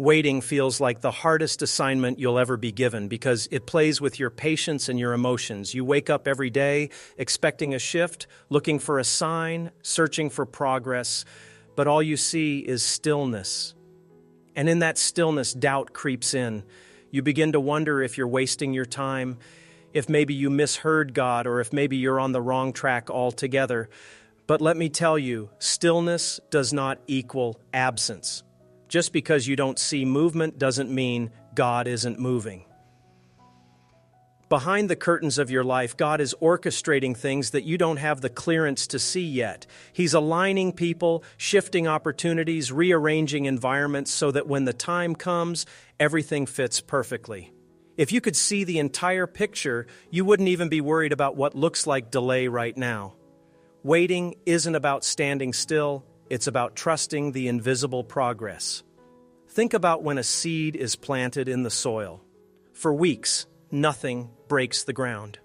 Waiting feels like the hardest assignment you'll ever be given because it plays with your patience and your emotions. You wake up every day expecting a shift, looking for a sign, searching for progress, but all you see is stillness. And in that stillness, doubt creeps in. You begin to wonder if you're wasting your time, if maybe you misheard God, or if maybe you're on the wrong track altogether. But let me tell you, stillness does not equal absence. Just because you don't see movement doesn't mean God isn't moving. Behind the curtains of your life, God is orchestrating things that you don't have the clearance to see yet. He's aligning people, shifting opportunities, rearranging environments so that when the time comes, everything fits perfectly. If you could see the entire picture, you wouldn't even be worried about what looks like delay right now. Waiting isn't about standing still. It's about trusting the invisible progress. Think about when a seed is planted in the soil. For weeks, nothing breaks the ground.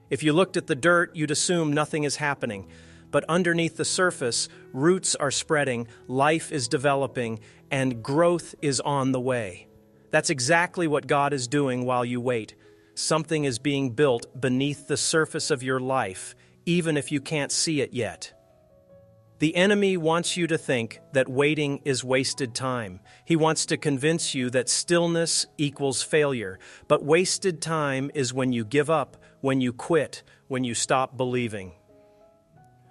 If you looked at the dirt, you'd assume nothing is happening. But underneath the surface, roots are spreading, life is developing, and growth is on the way. That's exactly what God is doing while you wait. Something is being built beneath the surface of your life, even if you can't see it yet. The enemy wants you to think that waiting is wasted time. He wants to convince you that stillness equals failure. But wasted time is when you give up, when you quit, when you stop believing.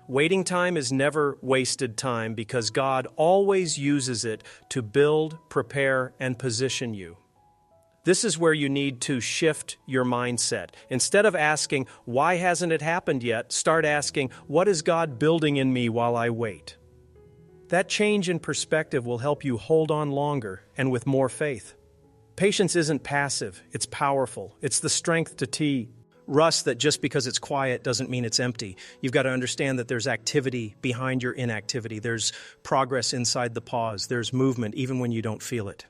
Waiting time is never wasted time because God always uses it to build, prepare, and position you. This is where you need to shift your mindset. Instead of asking, why hasn't it happened yet? Start asking, what is God building in me while I wait? That change in perspective will help you hold on longer and with more faith. Patience isn't passive, it's powerful. It's the strength to rust that just because it's quiet doesn't mean it's empty. You've got to understand that there's activity behind your inactivity. There's progress inside the pause. There's movement even when you don't feel it.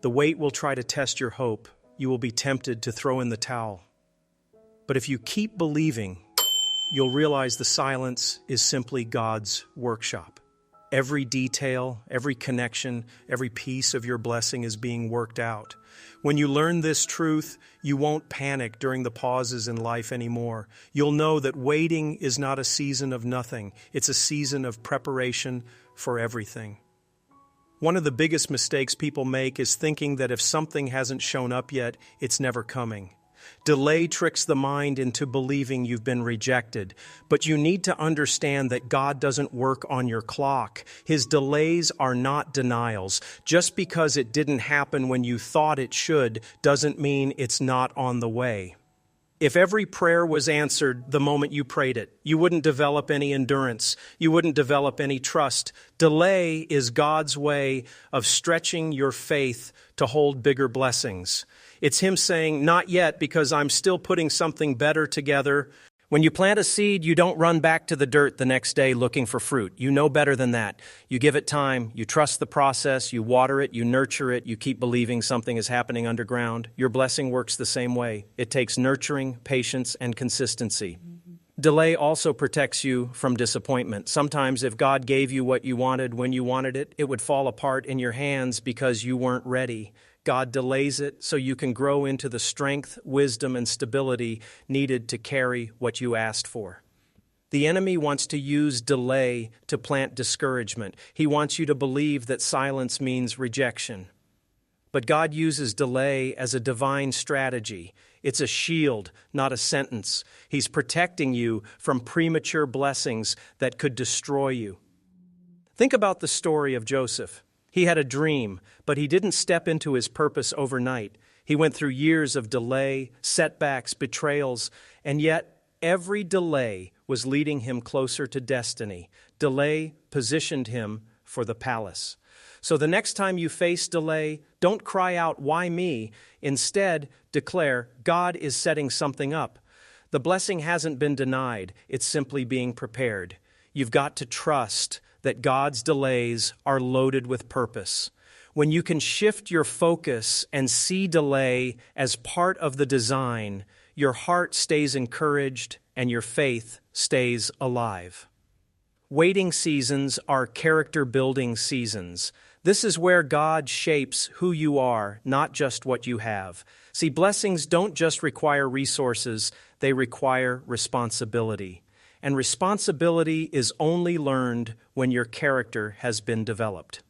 The wait will try to test your hope. You will be tempted to throw in the towel. But if you keep believing, you'll realize the silence is simply God's workshop. Every detail, every connection, every piece of your blessing is being worked out. When you learn this truth, you won't panic during the pauses in life anymore. You'll know that waiting is not a season of nothing. It's a season of preparation for everything. One of the biggest mistakes people make is thinking that if something hasn't shown up yet, it's never coming. Delay tricks the mind into believing you've been rejected, but you need to understand that God doesn't work on your clock. His delays are not denials. Just because it didn't happen when you thought it should doesn't mean it's not on the way. If every prayer was answered the moment you prayed it, you wouldn't develop any endurance. You wouldn't develop any trust. Delay is God's way of stretching your faith to hold bigger blessings. It's Him saying, not yet, because I'm still putting something better together. When you plant a seed, you don't run back to the dirt the next day looking for fruit. You know better than that. You give it time, you trust the process, you water it, you nurture it, you keep believing something is happening underground. Your blessing works the same way. It takes nurturing, patience, and consistency. Delay also protects you from disappointment. Sometimes if God gave you what you wanted when you wanted it, it would fall apart in your hands because you weren't ready. God delays it so you can grow into the strength, wisdom, and stability needed to carry what you asked for. The enemy wants to use delay to plant discouragement. He wants you to believe that silence means rejection. But God uses delay as a divine strategy. It's a shield, not a sentence. He's protecting you from premature blessings that could destroy you. Think about the story of Joseph. He had a dream, but he didn't step into his purpose overnight. He went through years of delay, setbacks, betrayals, and yet every delay was leading him closer to destiny. Delay positioned him for the palace. So the next time you face delay, don't cry out, "Why me?" Instead, declare, "God is setting something up." The blessing hasn't been denied. It's simply being prepared. You've got to trust that God's delays are loaded with purpose. When you can shift your focus and see delay as part of the design, your heart stays encouraged and your faith stays alive. Waiting seasons are character-building seasons. This is where God shapes who you are, not just what you have. See, blessings don't just require resources, they require responsibility. And responsibility is only learned when your character has been developed.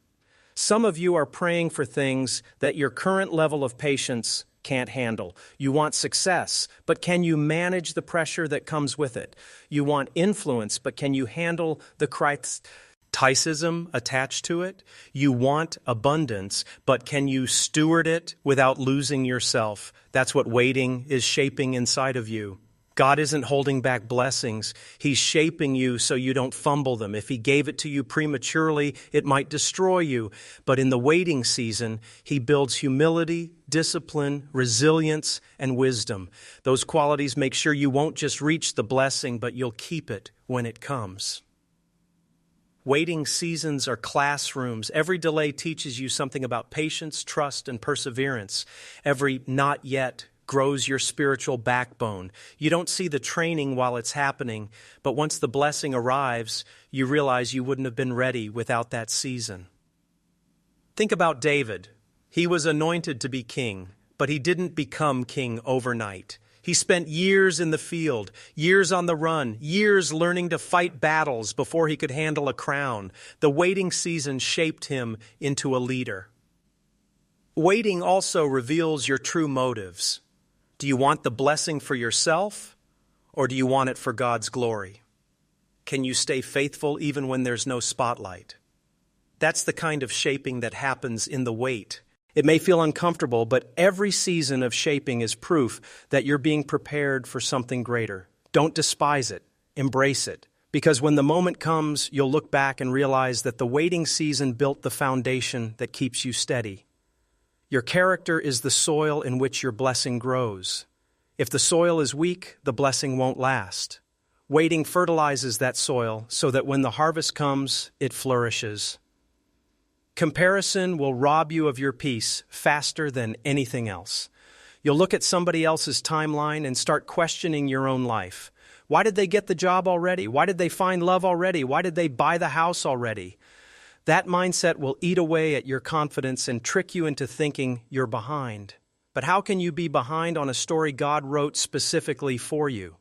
Some of you are praying for things that your current level of patience can't handle. You want success, but can you manage the pressure that comes with it? You want influence, but can you handle the criticism attached to it? You want abundance, but can you steward it without losing yourself? That's what waiting is shaping inside of you. God isn't holding back blessings. He's shaping you so you don't fumble them. If He gave it to you prematurely, it might destroy you. But in the waiting season, He builds humility, discipline, resilience, and wisdom. Those qualities make sure you won't just reach the blessing, but you'll keep it when it comes. Waiting seasons are classrooms. Every delay teaches you something about patience, trust, and perseverance. Every not yet grows your spiritual backbone. You don't see the training while it's happening, but once the blessing arrives, you realize you wouldn't have been ready without that season. Think about David. He was anointed to be king, but he didn't become king overnight. He spent years in the field, years on the run, years learning to fight battles before he could handle a crown. The waiting season shaped him into a leader. Waiting also reveals your true motives. Do you want the blessing for yourself, or do you want it for God's glory? Can you stay faithful even when there's no spotlight? That's the kind of shaping that happens in the wait. It may feel uncomfortable, but every season of shaping is proof that you're being prepared for something greater. Don't despise it. Embrace it. Because when the moment comes, you'll look back and realize that the waiting season built the foundation that keeps you steady. Your character is the soil in which your blessing grows. If the soil is weak, the blessing won't last. Waiting fertilizes that soil so that when the harvest comes, it flourishes. Comparison will rob you of your peace faster than anything else. You'll look at somebody else's timeline and start questioning your own life. Why did they get the job already? Why did they find love already? Why did they buy the house already? That mindset will eat away at your confidence and trick you into thinking you're behind. But how can you be behind on a story God wrote specifically for you?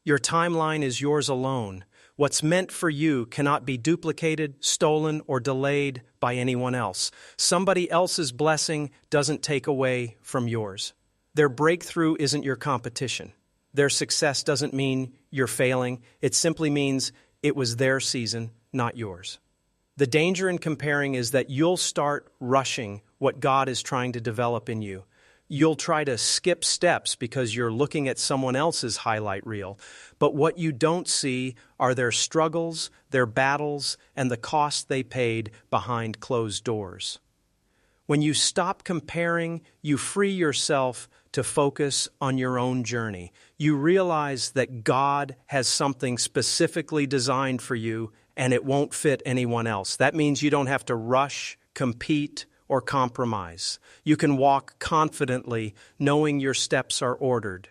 Your timeline is yours alone. What's meant for you cannot be duplicated, stolen, or delayed by anyone else. Somebody else's blessing doesn't take away from yours. Their breakthrough isn't your competition. Their success doesn't mean you're failing. It simply means it was their season, not yours. The danger in comparing is that you'll start rushing what God is trying to develop in you. You'll try to skip steps because you're looking at someone else's highlight reel. But what you don't see are their struggles, their battles, and the cost they paid behind closed doors. When you stop comparing, you free yourself to focus on your own journey. You realize that God has something specifically designed for you, and it won't fit anyone else. That means you don't have to rush, compete, or compromise. You can walk confidently, knowing your steps are ordered.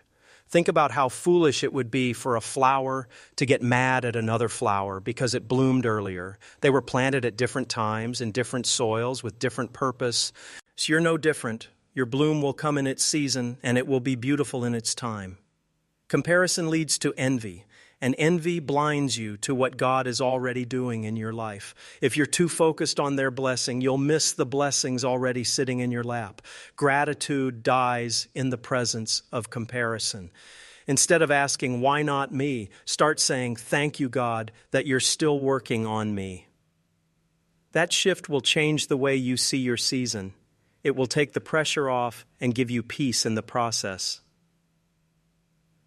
Think about how foolish it would be for a flower to get mad at another flower because it bloomed earlier. They were planted at different times in different soils with different purpose. So you're no different. Your bloom will come in its season, and it will be beautiful in its time. Comparison leads to envy. And envy blinds you to what God is already doing in your life. If you're too focused on their blessing, you'll miss the blessings already sitting in your lap. Gratitude dies in the presence of comparison. Instead of asking, why not me? Start saying, thank you, God, that you're still working on me. That shift will change the way you see your season. It will take the pressure off and give you peace in the process.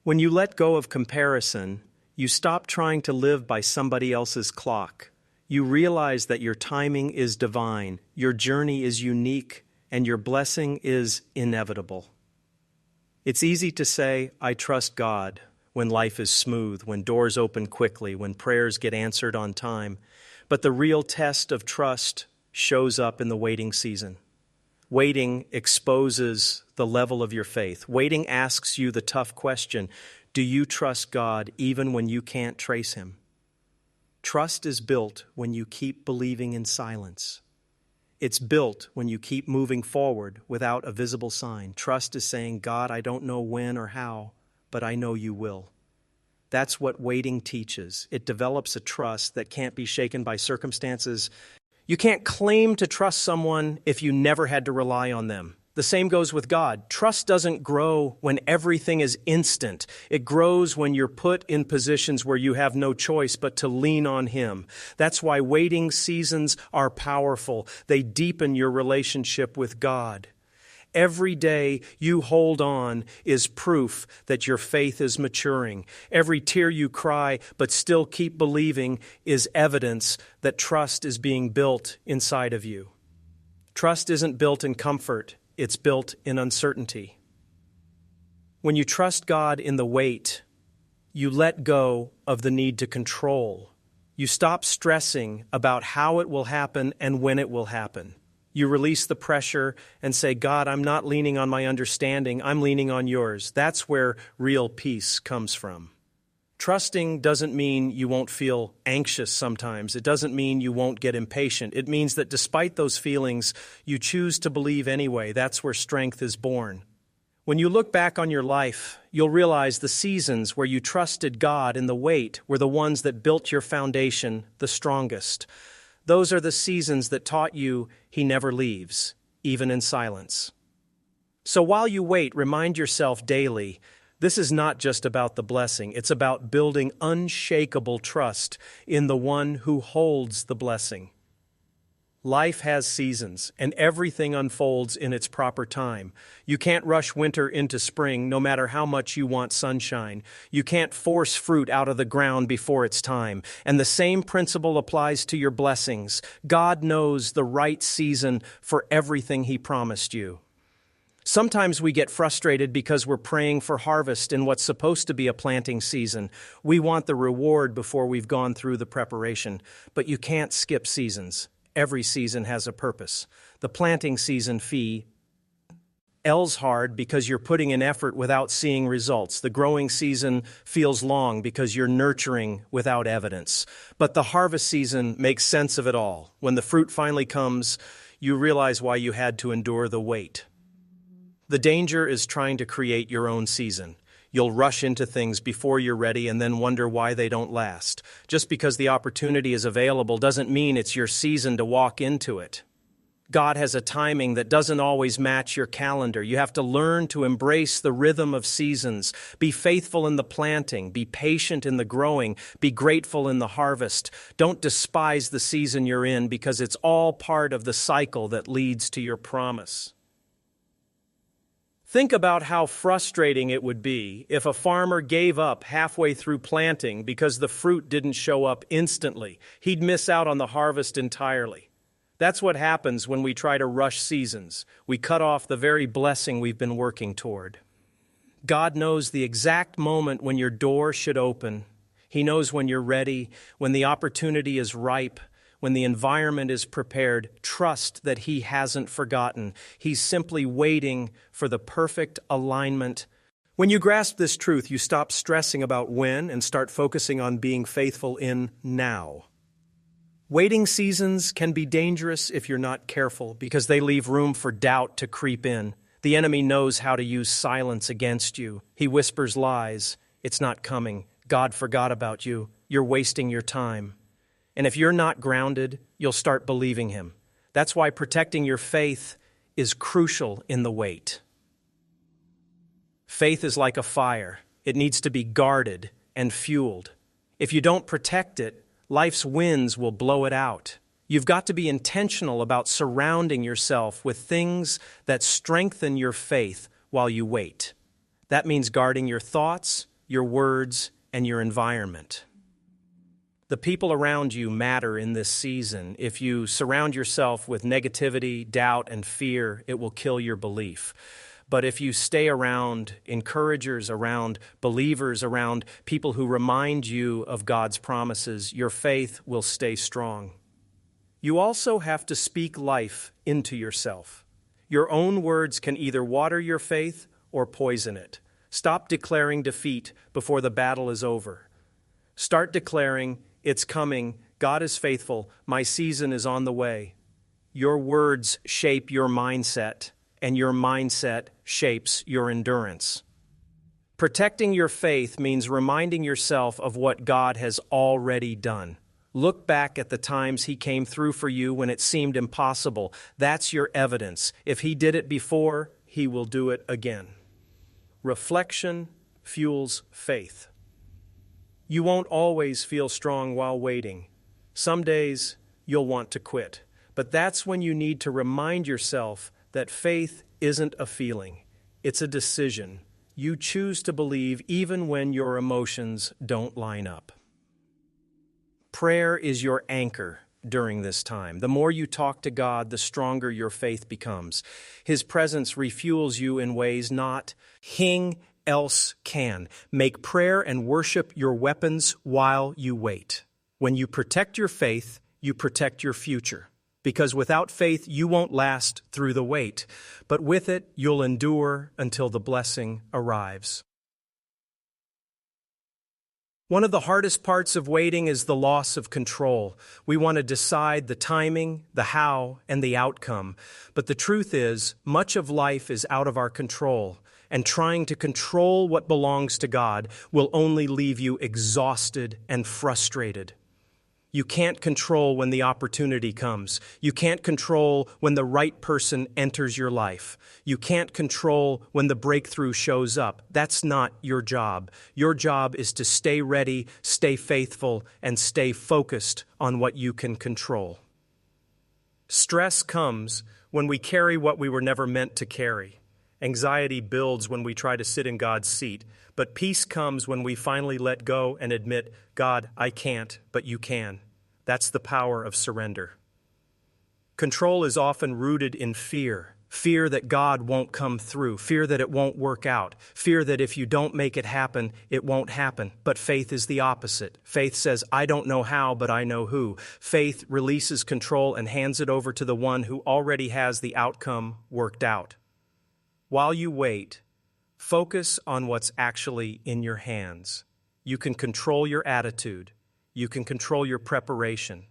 When you let go of comparison, you stop trying to live by somebody else's clock. You realize that your timing is divine, your journey is unique, and your blessing is inevitable. It's easy to say, I trust God, when life is smooth, when doors open quickly, when prayers get answered on time. But the real test of trust shows up in the waiting season. Waiting exposes the level of your faith. Waiting asks you the tough question, do you trust God even when you can't trace Him? Trust is built when you keep believing in silence. It's built when you keep moving forward without a visible sign. Trust is saying, God, I don't know when or how, but I know you will. That's what waiting teaches. It develops a trust that can't be shaken by circumstances. You can't claim to trust someone if you never had to rely on them. The same goes with God. Trust doesn't grow when everything is instant. It grows when you're put in positions where you have no choice but to lean on Him. That's why waiting seasons are powerful. They deepen your relationship with God. Every day you hold on is proof that your faith is maturing. Every tear you cry but still keep believing is evidence that trust is being built inside of you. Trust isn't built in comfort. It's built in uncertainty. When you trust God in the wait, you let go of the need to control. You stop stressing about how it will happen and when it will happen. You release the pressure and say, God, I'm not leaning on my understanding, I'm leaning on yours. That's where real peace comes from. Trusting doesn't mean you won't feel anxious sometimes. It doesn't mean you won't get impatient. It means that despite those feelings, you choose to believe anyway. That's where strength is born. When you look back on your life, you'll realize the seasons where you trusted God in the wait were the ones that built your foundation the strongest. Those are the seasons that taught you He never leaves, even in silence. So while you wait, remind yourself daily, this is not just about the blessing. It's about building unshakable trust in the one who holds the blessing. Life has seasons, and everything unfolds in its proper time. You can't rush winter into spring, no matter how much you want sunshine. You can't force fruit out of the ground before it's time. And the same principle applies to your blessings. God knows the right season for everything He promised you. Sometimes we get frustrated because we're praying for harvest in what's supposed to be a planting season. We want the reward before we've gone through the preparation. But you can't skip seasons. Every season has a purpose. The planting season feels hard because you're putting in effort without seeing results. The growing season feels long because you're nurturing without evidence. But the harvest season makes sense of it all. When the fruit finally comes, you realize why you had to endure the wait. The danger is trying to create your own season. You'll rush into things before you're ready and then wonder why they don't last. Just because the opportunity is available doesn't mean it's your season to walk into it. God has a timing that doesn't always match your calendar. You have to learn to embrace the rhythm of seasons. Be faithful in the planting. Be patient in the growing. Be grateful in the harvest. Don't despise the season you're in because it's all part of the cycle that leads to your promise. Think about how frustrating it would be if a farmer gave up halfway through planting because the fruit didn't show up instantly. He'd miss out on the harvest entirely. That's what happens when we try to rush seasons. We cut off the very blessing we've been working toward. God knows the exact moment when your door should open. He knows when you're ready, when the opportunity is ripe, when the environment is prepared. Trust that He hasn't forgotten. He's simply waiting for the perfect alignment. When you grasp this truth, you stop stressing about when and start focusing on being faithful in now. Waiting seasons can be dangerous if you're not careful because they leave room for doubt to creep in. The enemy knows how to use silence against you. He whispers lies. It's not coming. God forgot about you. You're wasting your time. And if you're not grounded, you'll start believing him. That's why protecting your faith is crucial in the wait. Faith is like a fire. It needs to be guarded and fueled. If you don't protect it, life's winds will blow it out. You've got to be intentional about surrounding yourself with things that strengthen your faith while you wait. That means guarding your thoughts, your words, and your environment. The people around you matter in this season. If you surround yourself with negativity, doubt, and fear, it will kill your belief. But if you stay around encouragers, around believers, around people who remind you of God's promises, your faith will stay strong. You also have to speak life into yourself. Your own words can either water your faith or poison it. Stop declaring defeat before the battle is over. Start declaring, "It's coming, God is faithful, my season is on the way." Your words shape your mindset, and your mindset shapes your endurance. Protecting your faith means reminding yourself of what God has already done. Look back at the times He came through for you when it seemed impossible. That's your evidence. If He did it before, He will do it again. Reflection fuels faith. You won't always feel strong while waiting. Some days you'll want to quit. But that's when you need to remind yourself that faith isn't a feeling. It's a decision. You choose to believe even when your emotions don't line up. Prayer is your anchor during this time. The more you talk to God, the stronger your faith becomes. His presence refuels you in ways nothing else can. Make prayer and worship your weapons while you wait. When you protect your faith, you protect your future. Because without faith, you won't last through the wait. But with it, you'll endure until the blessing arrives. One of the hardest parts of waiting is the loss of control. We want to decide the timing, the how, and the outcome. But the truth is, much of life is out of our control. And trying to control what belongs to God will only leave you exhausted and frustrated. You can't control when the opportunity comes. You can't control when the right person enters your life. You can't control when the breakthrough shows up. That's not your job. Your job is to stay ready, stay faithful, and stay focused on what you can control. Stress comes when we carry what we were never meant to carry. Anxiety builds when we try to sit in God's seat. But peace comes when we finally let go and admit, God, I can't, but you can. That's the power of surrender. Control is often rooted in fear. Fear that God won't come through. Fear that it won't work out. Fear that if you don't make it happen, it won't happen. But faith is the opposite. Faith says, I don't know how, but I know who. Faith releases control and hands it over to the one who already has the outcome worked out. While you wait, focus on what's actually in your hands. You can control your attitude. You can control your preparation.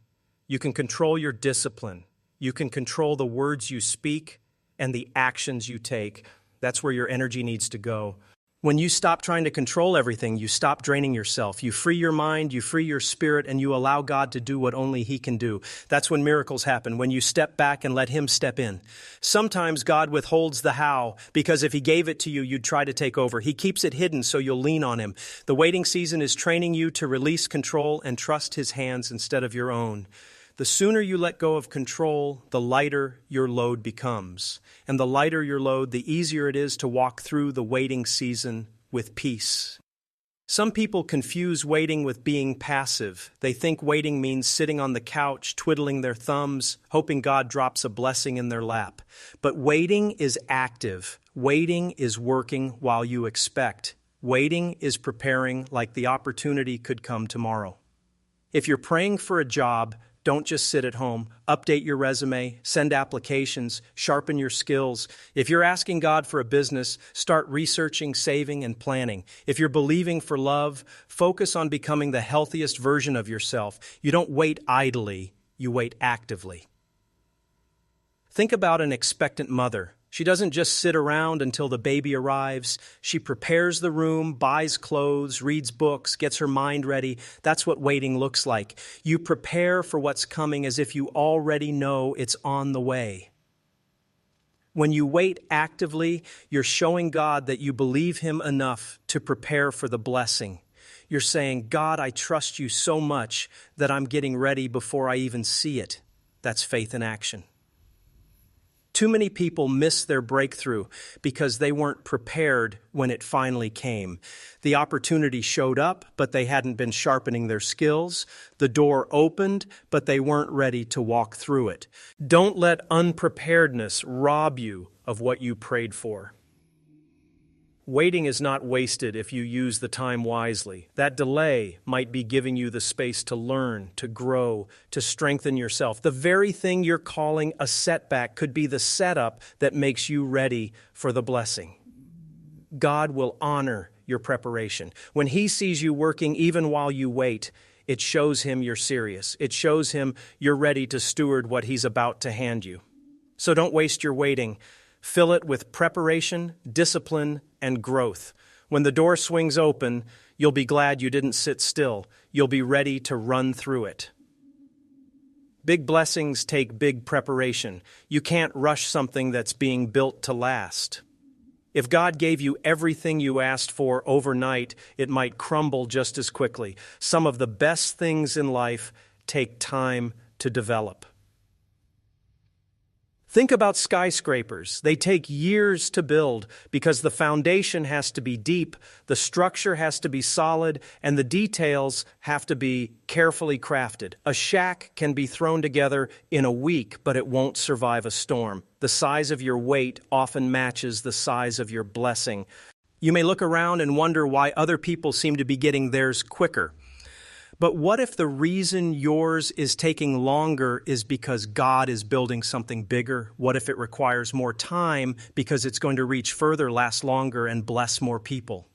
You can control your discipline. You can control the words you speak and the actions you take. That's where your energy needs to go. When you stop trying to control everything, you stop draining yourself. You free your mind, you free your spirit, and you allow God to do what only He can do. That's when miracles happen, when you step back and let Him step in. Sometimes God withholds the how, because if He gave it to you, you'd try to take over. He keeps it hidden so you'll lean on Him. The waiting season is training you to release control and trust His hands instead of your own. The sooner you let go of control, the lighter your load becomes. And the lighter your load, the easier it is to walk through the waiting season with peace. Some people confuse waiting with being passive. They think waiting means sitting on the couch, twiddling their thumbs, hoping God drops a blessing in their lap. But waiting is active. Waiting is working while you expect. Waiting is preparing like the opportunity could come tomorrow. If you're praying for a job, don't just sit at home. Update your resume, send applications, sharpen your skills. If you're asking God for a business, start researching, saving, and planning. If you're believing for love, focus on becoming the healthiest version of yourself. You don't wait idly, you wait actively. Think about an expectant mother. She doesn't just sit around until the baby arrives. She prepares the room, buys clothes, reads books, gets her mind ready. That's what waiting looks like. You prepare for what's coming as if you already know it's on the way. When you wait actively, you're showing God that you believe Him enough to prepare for the blessing. You're saying, God, I trust you so much that I'm getting ready before I even see it. That's faith in action. Too many people miss their breakthrough because they weren't prepared when it finally came. The opportunity showed up, but they hadn't been sharpening their skills. The door opened, but they weren't ready to walk through it. Don't let unpreparedness rob you of what you prayed for. Waiting is not wasted if you use the time wisely. That delay might be giving you the space to learn, to grow, to strengthen yourself. The very thing you're calling a setback could be the setup that makes you ready for the blessing. God will honor your preparation. When He sees you working even while you wait, It shows him you're serious. It shows him you're ready to steward what he's about to hand you. So don't waste your waiting. Fill it with preparation, discipline, and growth. When the door swings open, you'll be glad you didn't sit still. You'll be ready to run through it. Big blessings take big preparation. You can't rush something that's being built to last. If God gave you everything you asked for overnight, it might crumble just as quickly. Some of the best things in life take time to develop. Think about skyscrapers. They take years to build because the foundation has to be deep, the structure has to be solid, and the details have to be carefully crafted. A shack can be thrown together in a week, but it won't survive a storm. The size of your weight often matches the size of your blessing. You may look around and wonder why other people seem to be getting theirs quicker. But what if the reason yours is taking longer is because God is building something bigger? What if it requires more time because it's going to reach further, last longer, and bless more people?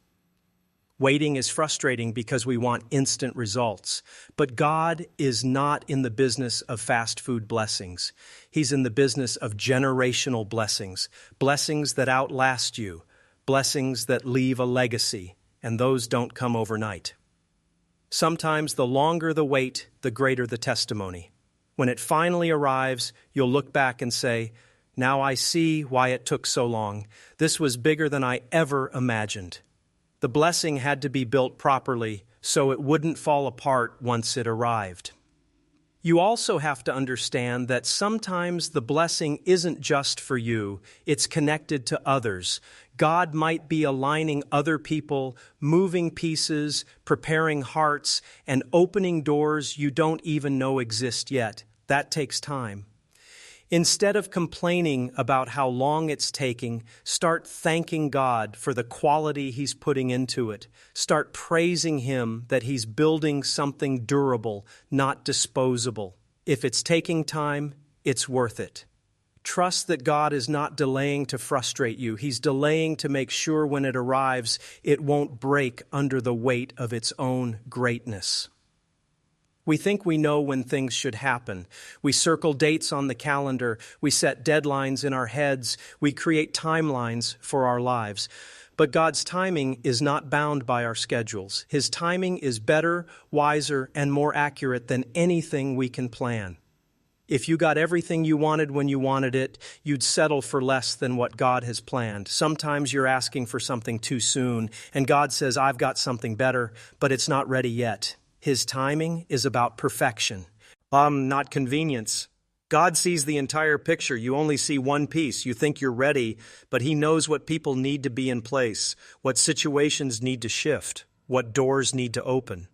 Waiting is frustrating because we want instant results. But God is not in the business of fast food blessings. He's in the business of generational blessings, blessings that outlast you, blessings that leave a legacy, and those don't come overnight. Sometimes the longer the wait, the greater the testimony. When it finally arrives, you'll look back and say, "Now I see why it took so long. This was bigger than I ever imagined." The blessing had to be built properly so it wouldn't fall apart once it arrived. You also have to understand that sometimes the blessing isn't just for you, it's connected to others. God might be aligning other people, moving pieces, preparing hearts, and opening doors you don't even know exist yet. That takes time. Instead of complaining about how long it's taking, start thanking God for the quality He's putting into it. Start praising Him that He's building something durable, not disposable. If it's taking time, it's worth it. Trust that God is not delaying to frustrate you. He's delaying to make sure when it arrives, it won't break under the weight of its own greatness. We think we know when things should happen. We circle dates on the calendar. We set deadlines in our heads. We create timelines for our lives. But God's timing is not bound by our schedules. His timing is better, wiser, and more accurate than anything we can plan. If you got everything you wanted when you wanted it, you'd settle for less than what God has planned. Sometimes you're asking for something too soon, and God says, "I've got something better, but it's not ready yet." His timing is about perfection, not convenience. God sees the entire picture. You only see one piece. You think you're ready, but He knows what people need to be in place, what situations need to shift, what doors need to open.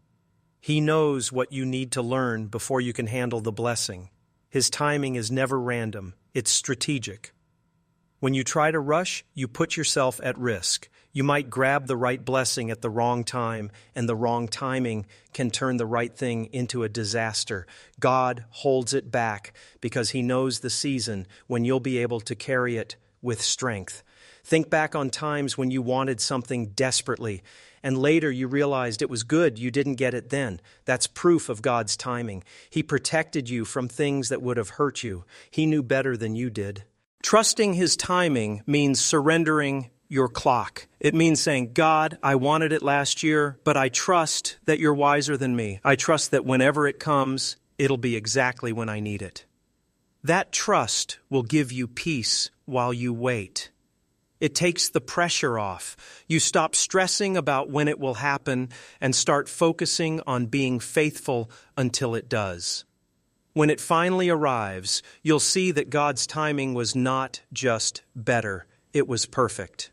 He knows what you need to learn before you can handle the blessing. His timing is never random. It's strategic. When you try to rush, you put yourself at risk. You might grab the right blessing at the wrong time, and the wrong timing can turn the right thing into a disaster. God holds it back because He knows the season when you'll be able to carry it with strength. Think back on times when you wanted something desperately, and later you realized it was good you didn't get it then. That's proof of God's timing. He protected you from things that would have hurt you. He knew better than you did. Trusting His timing means surrendering your clock. It means saying, "God, I wanted it last year, but I trust that you're wiser than me. I trust that whenever it comes, it'll be exactly when I need it." That trust will give you peace while you wait. It takes the pressure off. You stop stressing about when it will happen and start focusing on being faithful until it does. When it finally arrives, you'll see that God's timing was not just better, it was perfect.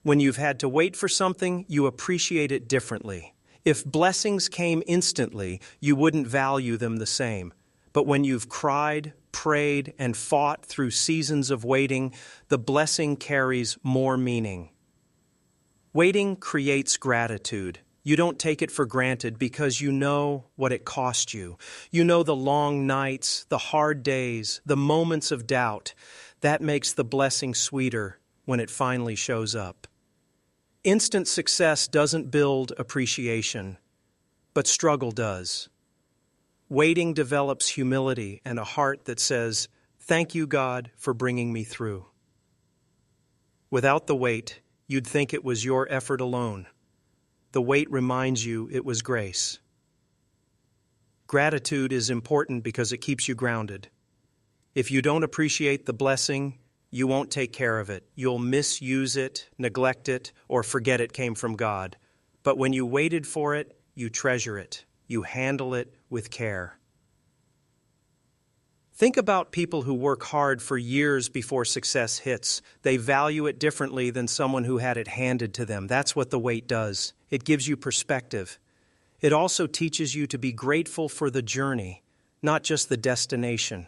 When you've had to wait for something, you appreciate it differently. If blessings came instantly, you wouldn't value them the same. But when you've cried, prayed, and fought through seasons of waiting, the blessing carries more meaning. Waiting creates gratitude. You don't take it for granted because you know what it cost you. You know the long nights, the hard days, the moments of doubt. That makes the blessing sweeter when it finally shows up. Instant success doesn't build appreciation. but struggle does. Waiting develops humility and a heart that says, "Thank you, God, for bringing me through." Without the wait, you'd think it was your effort alone. The wait reminds you it was grace. Gratitude is important because it keeps you grounded. If you don't appreciate the blessing, you won't take care of it. You'll misuse it, neglect it, or forget it came from God. But when you waited for it, you treasure it. You handle it with care. Think about people who work hard for years before success hits. They value it differently than someone who had it handed to them. That's what the wait does. It gives you perspective. It also teaches you to be grateful for the journey, not just the destination.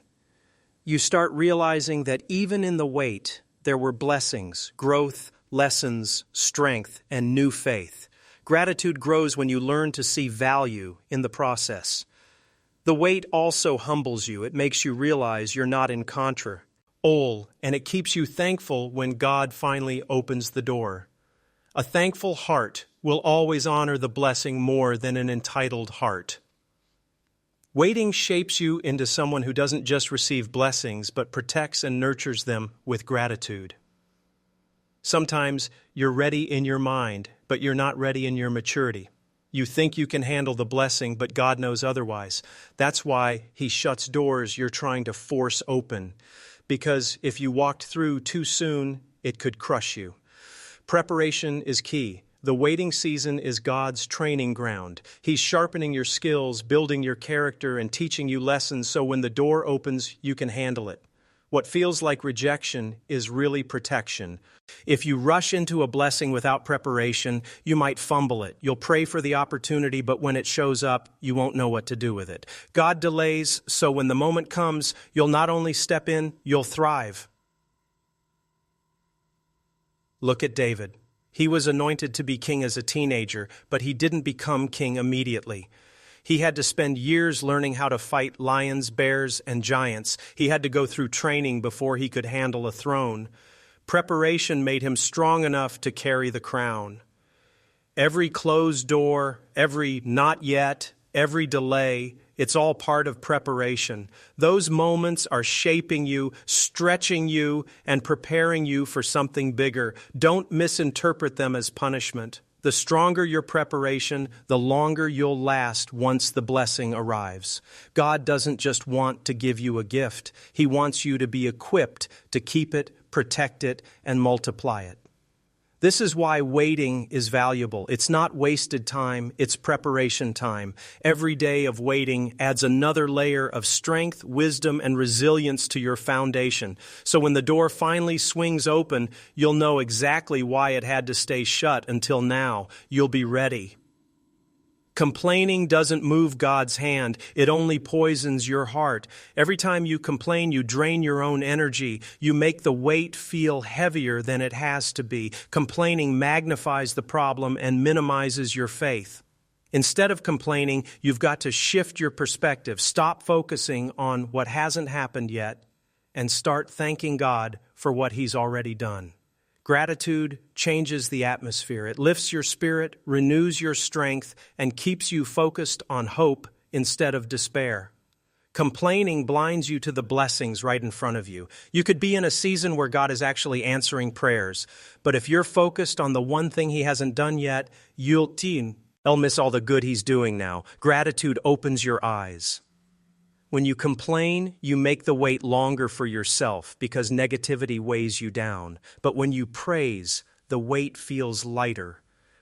You start realizing that even in the wait, there were blessings, growth, lessons, strength, and new faith. Gratitude grows when you learn to see value in the process. The wait also humbles you. It makes you realize you're not in control, and it keeps you thankful when God finally opens the door. A thankful heart will always honor the blessing more than an entitled heart. Waiting shapes you into someone who doesn't just receive blessings, but protects and nurtures them with gratitude. Sometimes you're ready in your mind, but you're not ready in your maturity. You think you can handle the blessing, but God knows otherwise. That's why He shuts doors you're trying to force open. Because if you walked through too soon, it could crush you. Preparation is key. The waiting season is God's training ground. He's sharpening your skills, building your character, and teaching you lessons so when the door opens, you can handle it. What feels like rejection is really protection. If you rush into a blessing without preparation, you might fumble it. You'll pray for the opportunity, but when it shows up, you won't know what to do with it. God delays, so when the moment comes, you'll not only step in, you'll thrive. Look at David. He was anointed to be king as a teenager, but he didn't become king immediately. He had to spend years learning how to fight lions, bears, and giants. He had to go through training before he could handle a throne. Preparation made him strong enough to carry the crown. Every closed door, every not yet, every delay, it's all part of preparation. Those moments are shaping you, stretching you, and preparing you for something bigger. Don't misinterpret them as punishment. The stronger your preparation, the longer you'll last once the blessing arrives. God doesn't just want to give you a gift. He wants you to be equipped to keep it, protect it, and multiply it. This is why waiting is valuable. It's not wasted time, it's preparation time. Every day of waiting adds another layer of strength, wisdom, and resilience to your foundation. So when the door finally swings open, you'll know exactly why it had to stay shut until now. You'll be ready. Complaining doesn't move God's hand. It only poisons your heart. Every time you complain, you drain your own energy. You make the weight feel heavier than it has to be. Complaining magnifies the problem and minimizes your faith. Instead of complaining, you've got to shift your perspective. Stop focusing on what hasn't happened yet and start thanking God for what He's already done. Gratitude changes the atmosphere. It lifts your spirit, renews your strength, and keeps you focused on hope instead of despair. Complaining blinds you to the blessings right in front of you. You could be in a season where God is actually answering prayers, but if you're focused on the one thing He hasn't done yet, you'll miss all the good He's doing now. Gratitude opens your eyes. When you complain, you make the wait longer for yourself because negativity weighs you down. But when you praise, the weight feels lighter.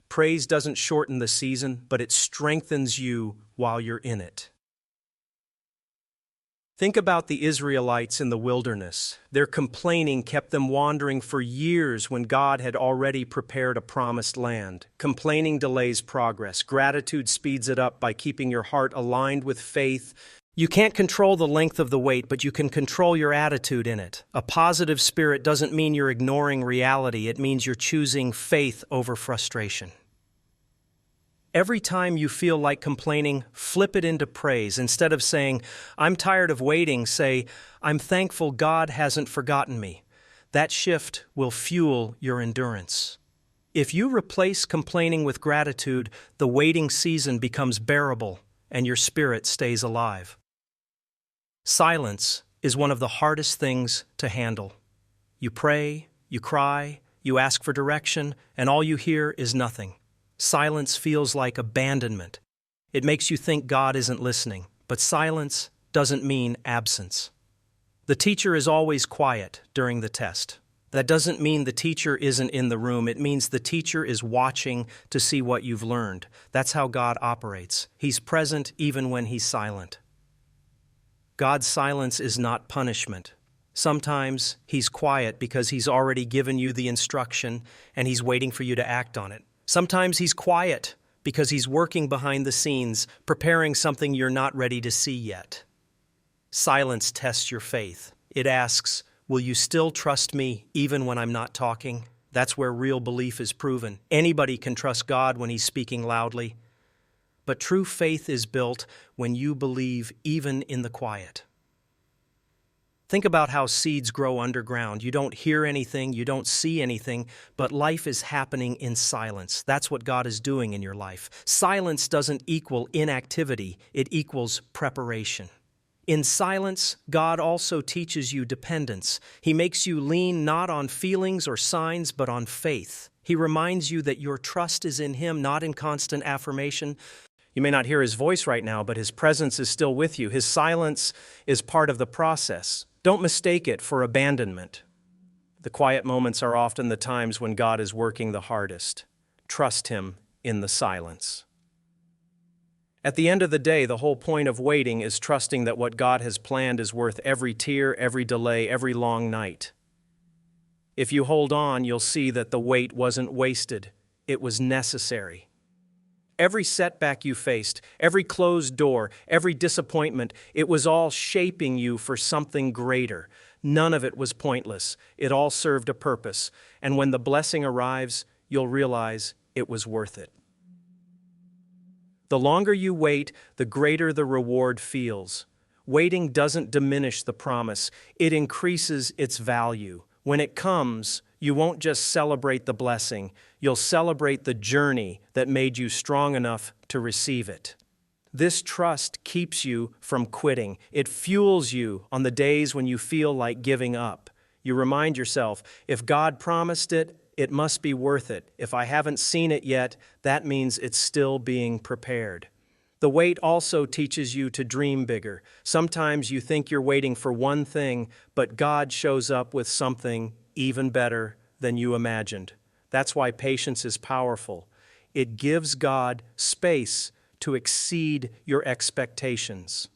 Praise doesn't shorten the season, but it strengthens you while you're in it. Think about the Israelites in the wilderness. Their complaining kept them wandering for years when God had already prepared a promised land. Complaining delays progress. Gratitude speeds it up by keeping your heart aligned with faith. You can't control the length of the wait, but you can control your attitude in it. A positive spirit doesn't mean you're ignoring reality. It means you're choosing faith over frustration. Every time you feel like complaining, flip it into praise. Instead of saying, "I'm tired of waiting," say, "I'm thankful God hasn't forgotten me." That shift will fuel your endurance. If you replace complaining with gratitude, the waiting season becomes bearable and your spirit stays alive. Silence is one of the hardest things to handle. You pray, you cry, you ask for direction, and all you hear is nothing. Silence feels like abandonment. It makes you think God isn't listening, but silence doesn't mean absence. The teacher is always quiet during the test. That doesn't mean the teacher isn't in the room. It means the teacher is watching to see what you've learned. That's how God operates. He's present even when he's silent. God's silence is not punishment. Sometimes he's quiet because he's already given you the instruction and he's waiting for you to act on it. Sometimes he's quiet because he's working behind the scenes, preparing something you're not ready to see yet. Silence tests your faith. It asks, will you still trust me even when I'm not talking? That's where real belief is proven. Anybody can trust God when he's speaking loudly. But true faith is built when you believe even in the quiet. Think about how seeds grow underground. You don't hear anything, you don't see anything, but life is happening in silence. That's what God is doing in your life. Silence doesn't equal inactivity, it equals preparation. In silence, God also teaches you dependence. He makes you lean not on feelings or signs, but on faith. He reminds you that your trust is in him, not in constant affirmation. You may not hear his voice right now, but his presence is still with you. His silence is part of the process. Don't mistake it for abandonment. The quiet moments are often the times when God is working the hardest. Trust him in the silence. At the end of the day, the whole point of waiting is trusting that what God has planned is worth every tear, every delay, every long night. If you hold on, you'll see that the wait wasn't wasted. It was necessary. Every setback you faced, every closed door, every disappointment, it was all shaping you for something greater. None of it was pointless. It all served a purpose. And when the blessing arrives, you'll realize it was worth it. The longer you wait, the greater the reward feels. Waiting doesn't diminish the promise. It increases its value. When it comes, you won't just celebrate the blessing, you'll celebrate the journey that made you strong enough to receive it. This trust keeps you from quitting. It fuels you on the days when you feel like giving up. You remind yourself, if God promised it, it must be worth it. If I haven't seen it yet, that means it's still being prepared. The wait also teaches you to dream bigger. Sometimes you think you're waiting for one thing, but God shows up with something even better than you imagined. That's why patience is powerful. It gives God space to exceed your expectations.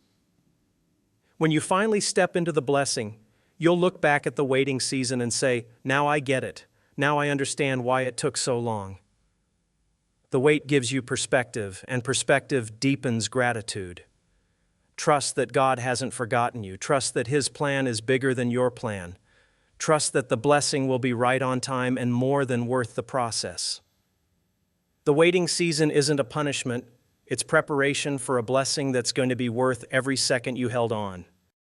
When you finally step into the blessing, you'll look back at the waiting season and say, now I get it. Now I understand why it took so long. The wait gives you perspective, and perspective deepens gratitude. Trust that God hasn't forgotten you. Trust that his plan is bigger than your plan. Trust that the blessing will be right on time and more than worth the process. The waiting season isn't a punishment. It's preparation for a blessing that's going to be worth every second you held on.